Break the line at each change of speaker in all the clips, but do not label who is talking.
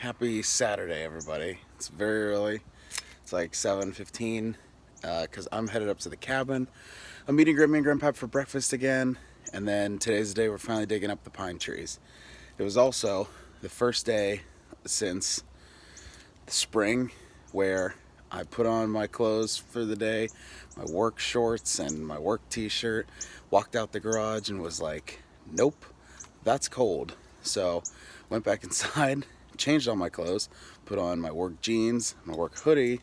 Happy Saturday, everybody. It's very early. It's like 7:15 because I'm headed up to the cabin. I'm meeting Grammy and Grandpap for breakfast again, and then today's the day we're finally digging up the pine trees. It was also the first day since the spring where I put on my clothes for the day, my work shorts and my work t-shirt, walked out the garage and was like, nope, that's cold. So went back inside, changed all my clothes, put on my work jeans, my work hoodie,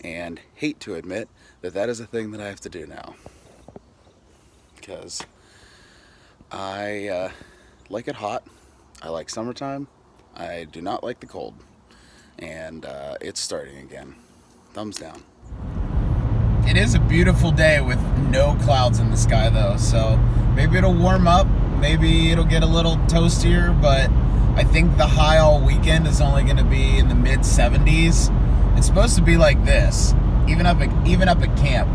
and hate to admit that that is a thing that I have to do now. Because I like it hot, I like summertime, I do not like the cold. And it's starting again. Thumbs down. It is a beautiful day with no clouds in the sky though, so maybe it'll warm up, maybe it'll get a little toastier, but I think the high all weekend is only going to be in the mid 70s. It's supposed to be like this, even up at camp.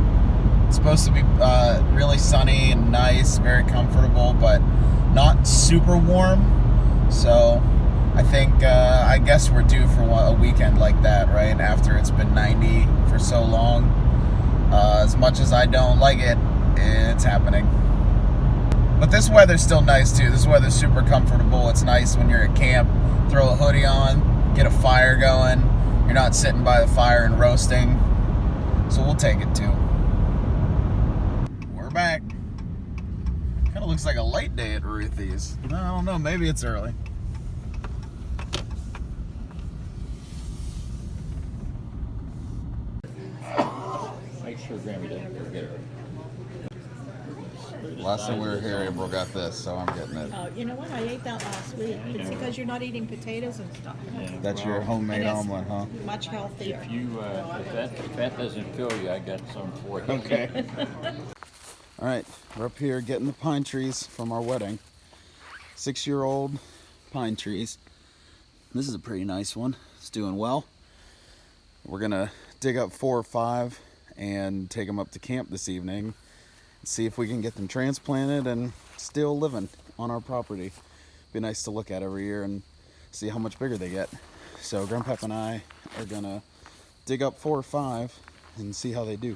It's supposed to be really sunny and nice, very comfortable, but not super warm. So I think, I guess we're due for a weekend like that, right? After it's been 90 for so long. As much as I don't like it, it's happening. But this weather's still nice too. This weather's super comfortable. It's nice when you're at camp. Throw a hoodie on, get a fire going. You're not sitting by the fire and roasting. So we'll take it too. We're back. Kind of looks like a late day at Ruthie's. I don't know, maybe it's early.
Make sure Grammy doesn't forget it.
Last time we were here, April got this, so I'm getting it.
You know what? I ate that last week. It's because you're not eating potatoes and stuff.
That's your homemade
And it's
omelet, huh?
Much healthier.
If that doesn't fill you, I got some for you.
Okay. All right, we're up here getting the pine trees from our wedding. 6-year-old pine trees. This is a pretty nice one. It's doing well. We're gonna dig up 4 or 5 and take them up to camp this evening. See if we can get them transplanted and still living on our property. Be nice to look at every year and see how much bigger they get. So Grandpap and I are gonna dig up 4 or 5 and see how they do.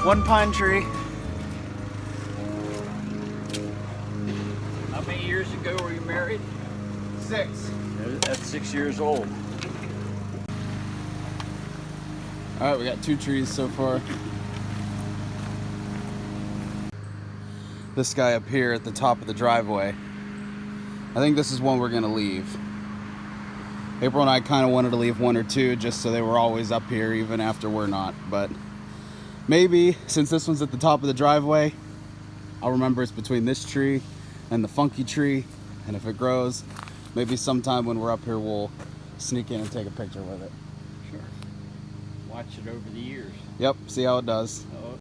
One pine tree.
How many years ago were you married?
6.
That's 6 years old.
All right, we got 2 trees so far. This guy up here at the top of the driveway. I think this is one we're gonna leave. April and I kind of wanted to leave 1 or 2 just so they were always up here even after we're not, but maybe, since this one's at the top of the driveway, I'll remember it's between this tree and the funky tree, and if it grows, maybe sometime when we're up here we'll sneak in and take a picture with it.
Sure. Watch it over the years.
Yep, see how it does.
Oh.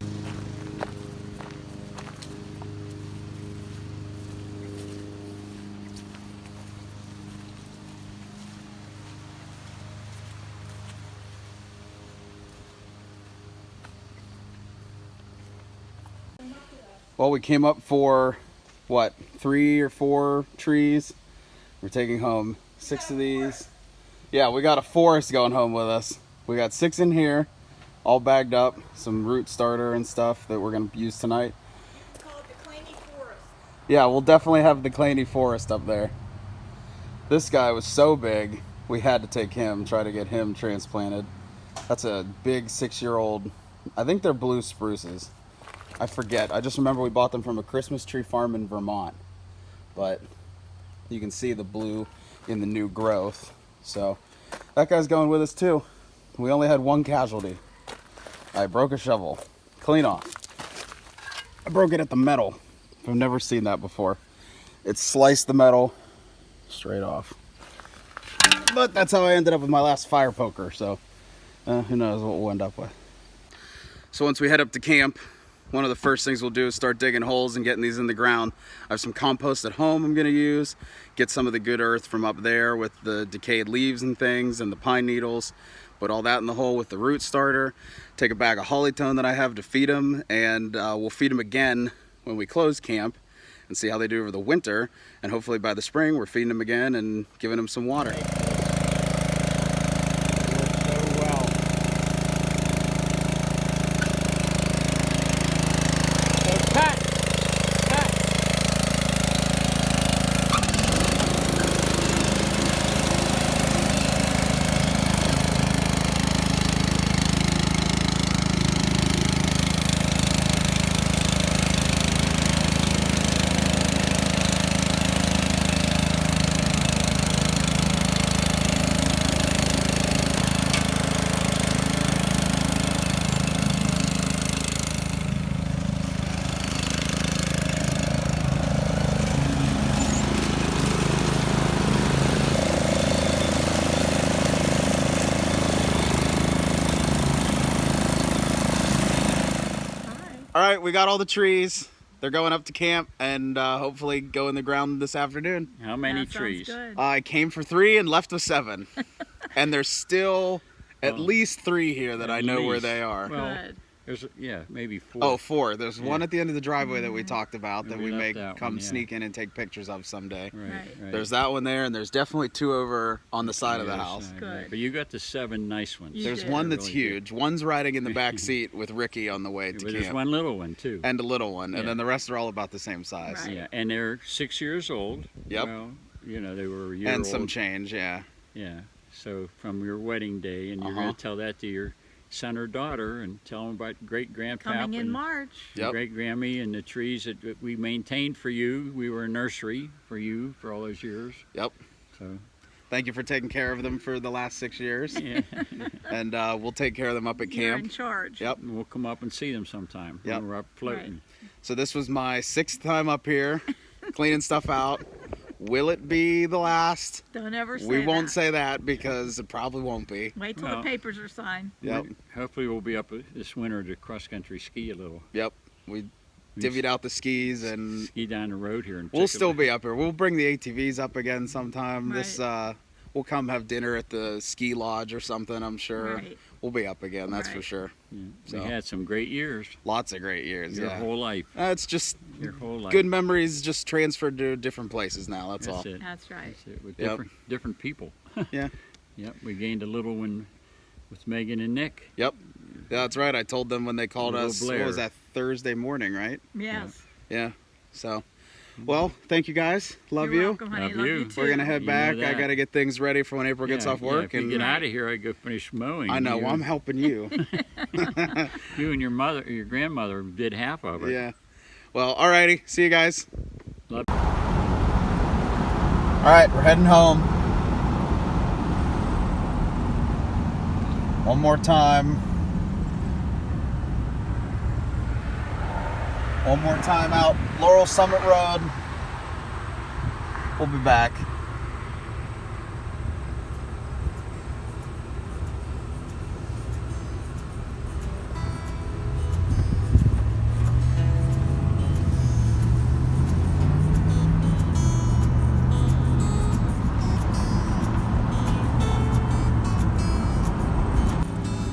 Well, we came up for, what, 3 or 4 trees. We're taking home 6 of these. Yeah, we got a forest going home with us. We got 6 in here, all bagged up. Some root starter and stuff that we're going to use tonight.
It's called the Claney Forest.
Yeah, we'll definitely have the Claney Forest up there. This guy was so big, we had to take him, try to get him transplanted. That's a big 6-year-old. I think they're blue spruces. I forget. I just remember we bought them from a Christmas tree farm in Vermont. But you can see the blue in the new growth. So that guy's going with us too. We only had 1 casualty. I broke a shovel. Clean off. I broke it at the metal. I've never seen that before. it sliced the metal straight off. But that's how I ended up with my last fire poker, so who knows what we'll end up with. So once we head up to camp, one of the first things we'll do is start digging holes and getting these in the ground. I have some compost at home I'm gonna use, get some of the good earth from up there with the decayed leaves and things and the pine needles, put all that in the hole with the root starter, take a bag of hollytone that I have to feed them, and we'll feed them again when we close camp and see how they do over the winter, and hopefully by the spring we're feeding them again and giving them some water. All right, we got all the trees. They're going up to camp and hopefully go in the ground this afternoon.
How many
That sounds
trees?
good.
I came for 3 and left with 7. And there's still at least 3 here that I know where they are.
Well,
Good.
there's maybe 4.
Oh, 4. There's one at the end of the driveway that we talked about that
We
we
left
may
that
come
one, yeah.
sneak in and take pictures of someday.
Right.
There's that one there, and there's definitely 2 over on the side of the house.
Good.
But you got the 7 nice ones.
You
There's
did.
one that's
Really good.
huge. One's riding in the back seat with Ricky on the way to
But there's
camp.
one little one too.
And a little one, and
Yeah.
then the rest are all about the same size.
Right.
Yeah, and they're 6 years old.
Yep.
Well, they were a year
And
old.
some change, yeah.
Yeah. So from your wedding day, and you're going to tell that to your son or daughter, and tell them about great Grandpap
Coming in
and
March.
Yep.
great Grammy and the trees that we maintained for you. We were a nursery for you for all those years.
Yep.
So
Thank you for taking care of them for the last 6 years.
yeah,
And we'll take care of them up at
You're in
camp.
charge.
Yep.
we'll come up and see them sometime
Yep.
when we're up floating.
So this was my 6th time up here, cleaning stuff out. Will it be the last?
Don't ever say
We won't
that.
say that because it probably won't be.
Wait till
Well-
the papers are signed.
Yep.
Hopefully we'll be up this winter to cross country ski a little.
Yep. We divvied out the skis and
Ski down the road here. And
we'll
check it
still
out.
be up here. We'll bring the ATVs up again sometime. This
Right.
we'll come have dinner at the ski lodge or something, I'm sure.
Right.
We'll be up again, that's for
Right.
sure.
Yeah.
So.
We had some great years.
Lots of great years,
Your
yeah.
whole life.
It's just
Your whole life.
good memories just transferred to different places now, that's all.
That's it.
That's right.
That's it. With
Yep.
different people.
Yeah.
Yep. We gained a little one with Megan and Nick.
Yep. Yeah, that's right. I told them when they called
Little
us,
Blair.
what was that, Thursday morning, right?
Yes.
Yeah. So, well, thank you guys. Love
You're
you.
welcome, honey.
Love
Love
you.
you too.
We're going to head
You know
back. I
that.
got to get things ready for when April gets
Yeah,
off work.
if you
And
get out of here, I go finish mowing.
I know,
You,
well, I'm helping you.
you and your grandmother did half of it.
Yeah. Well, alrighty. See you guys.
Love-
All right, we're heading home. One more time. One more time out Laurel Summit Road. We'll be back.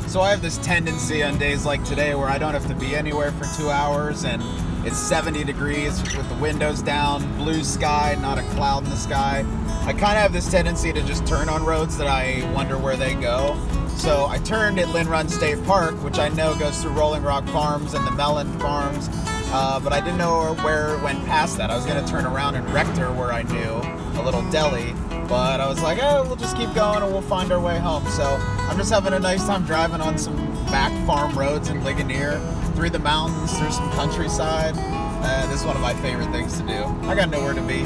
So I have this tendency on days like today where I don't have to be anywhere for 2 hours and it's 70 degrees with the windows down, blue sky, not a cloud in the sky. I kind of have this tendency to just turn on roads that I wonder where they go. So I turned at Lynn Run State Park, which I know goes through Rolling Rock Farms and the Mellon Farms, but I didn't know where it went past that. I was going to turn around in Rector where I knew, a little deli, but I was like, oh, we'll just keep going and we'll find our way home. So I'm just having a nice time driving on some back farm roads in Ligonier, through the mountains, through some countryside. This is one of my favorite things to do. I got nowhere to be.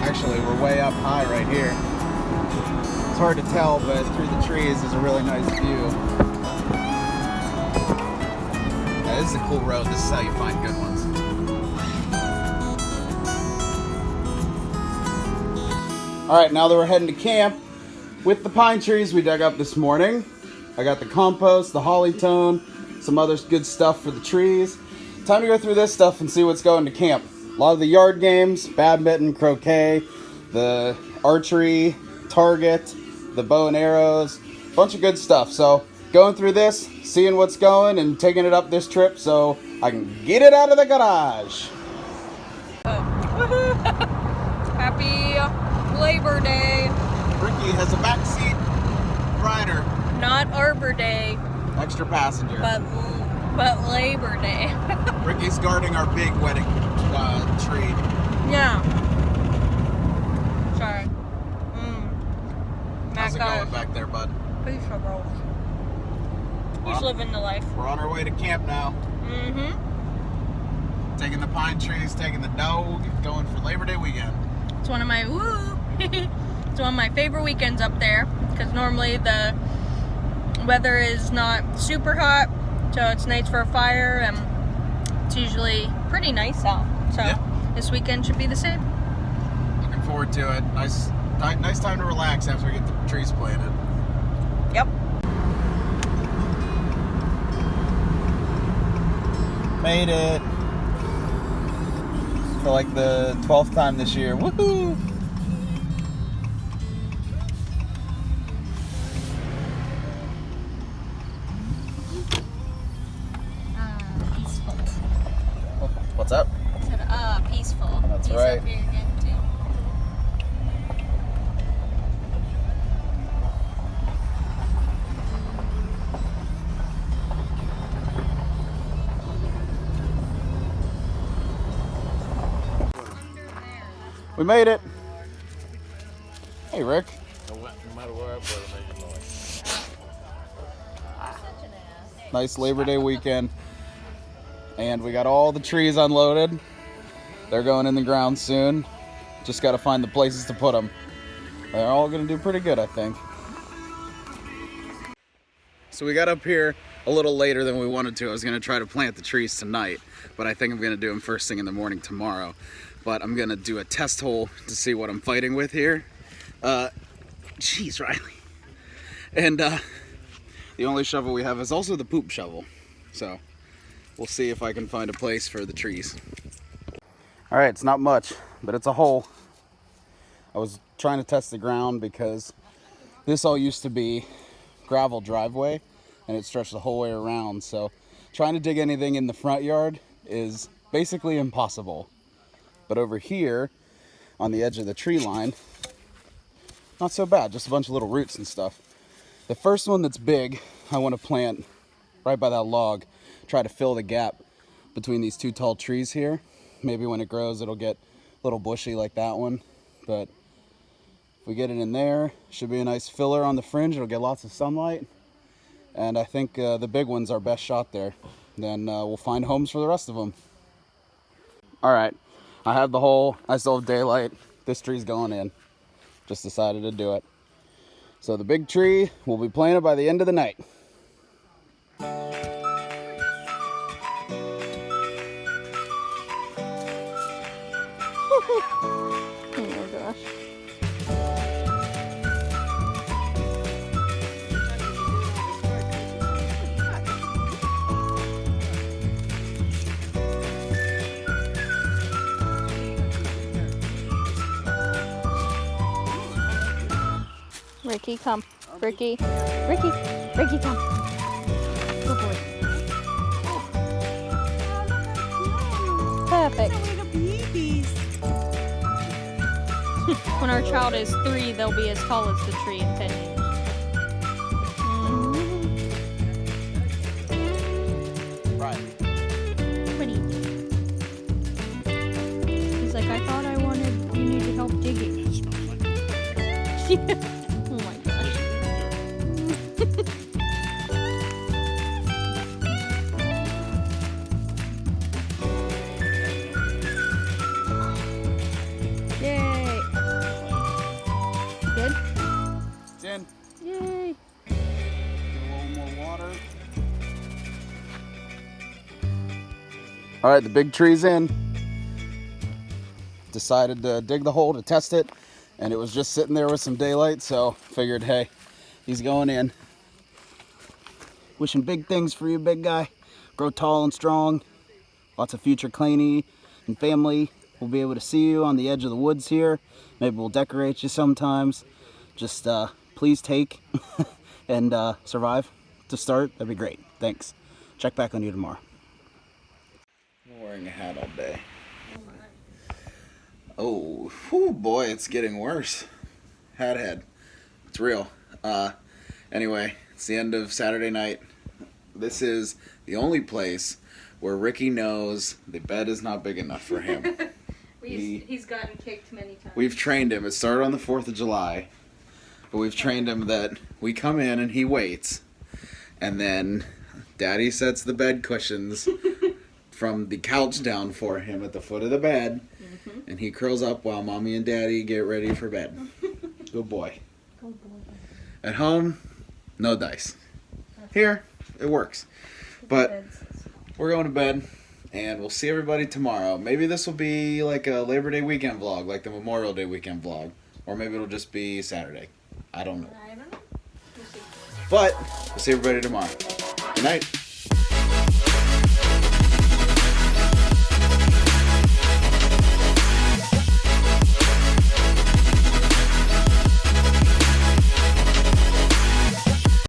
Actually, we're way up high right here. It's hard to tell, but through the trees is a really nice view. Yeah, this is a cool road. This is how you find good ones. All right, now that we're heading to camp with the pine trees we dug up this morning. I got the compost, the holly tone, some other good stuff for the trees. Time to go through this stuff and see what's going to camp. A lot of the yard games, badminton, croquet, the archery, target, the bow and arrows, bunch of good stuff. So going through this, seeing what's going, and taking it up this trip so I can get it out of the garage.
Happy Labor Day.
Ricky has a backseat rider.
Not Arbor Day,
Extra passenger.
but Labor Day.
Ricky's guarding our big wedding tree.
Yeah. Sorry.
How's it going back there, bud?
Peace of rolls. He's living the life.
We're on our way to camp now.
Mm-hmm.
Taking the pine trees, taking the dough, going for Labor Day weekend.
It's one of my it's one of my favorite weekends up there because normally the weather is not super hot, so it's nice for a fire and it's usually pretty nice out. So
yeah.
This weekend should be the same.
Looking forward to it. Nice time to relax after we get the trees planted.
Yep.
Made it. For like the 12th time this year. Woohoo!
Peaceful.
What's up?
I said, peaceful.
That's
He's
right.
up here again, too.
We made it. Hey, Rick.
No matter where I put it, make a noise.
Nice Labor Day weekend. And we got all the trees unloaded. They're going in the ground soon. Just got to find the places to put them. They're all going to do pretty good, I think. So we got up here a little later than we wanted to. I was going to try to plant the trees tonight, but I think I'm going to do them first thing in the morning tomorrow. But I'm going to do a test hole to see what I'm fighting with here. Jeez, Riley. And the only shovel we have is also the poop shovel. So we'll see if I can find a place for the trees. All right, it's not much, but it's a hole. I was trying to test the ground because this all used to be gravel driveway and it stretched the whole way around. So trying to dig anything in the front yard is basically impossible. But over here on the edge of the tree line, not so bad, just a bunch of little roots and stuff. The first one that's big, I want to plant right by that log, try to fill the gap between these two tall trees here. Maybe when it grows, it'll get a little bushy like that one. But if we get it in there, should be a nice filler on the fringe. It'll get lots of sunlight. And I think the big one's our best shot there. Then we'll find homes for the rest of them. All right, I have the hole. I still have daylight. This tree's going in. Just decided to do it. So the big tree will be planted by the end of the night.
Oh my gosh. Ricky, come. Ricky, come. Good boy. Perfect. When our child is 3, they'll be as tall as the tree in 10 years.
Right.
What do you think? He's like, I thought you needed help digging. Oh my gosh. Yay. Good?
It's in.
Yay.
Give it a little more water. All right, the big tree's in. Decided to dig the hole to test it, and it was just sitting there with some daylight, so figured, hey, he's going in. Wishing big things for you, big guy. Grow tall and strong. Lots of future Claney and family. We'll be able to see you on the edge of the woods here. Maybe we'll decorate you sometimes. Just please take and survive to start. That'd be great. Thanks. Check back on you tomorrow. I'm wearing a hat all day. Oh, whew, boy, it's getting worse. Hat head. It's real. Anyway, it's the end of Saturday night. This is the only place where Ricky knows the bed is not big enough for him.
He's gotten kicked many times.
We've trained him. It started on the 4th of July. But we've trained him that we come in and he waits. And then Daddy sets the bed cushions from the couch down for him at the foot of the bed. Mm-hmm. And he curls up while Mommy and Daddy get ready for bed. Good boy.
Good boy.
At home, no dice. Here, it works. But we're going to bed. And we'll see everybody tomorrow. Maybe this will be like a Labor Day weekend vlog, like the Memorial Day weekend vlog. Or maybe it'll just be Saturday. I don't know.
I don't know. We'll see.
But we'll see everybody tomorrow. Good night.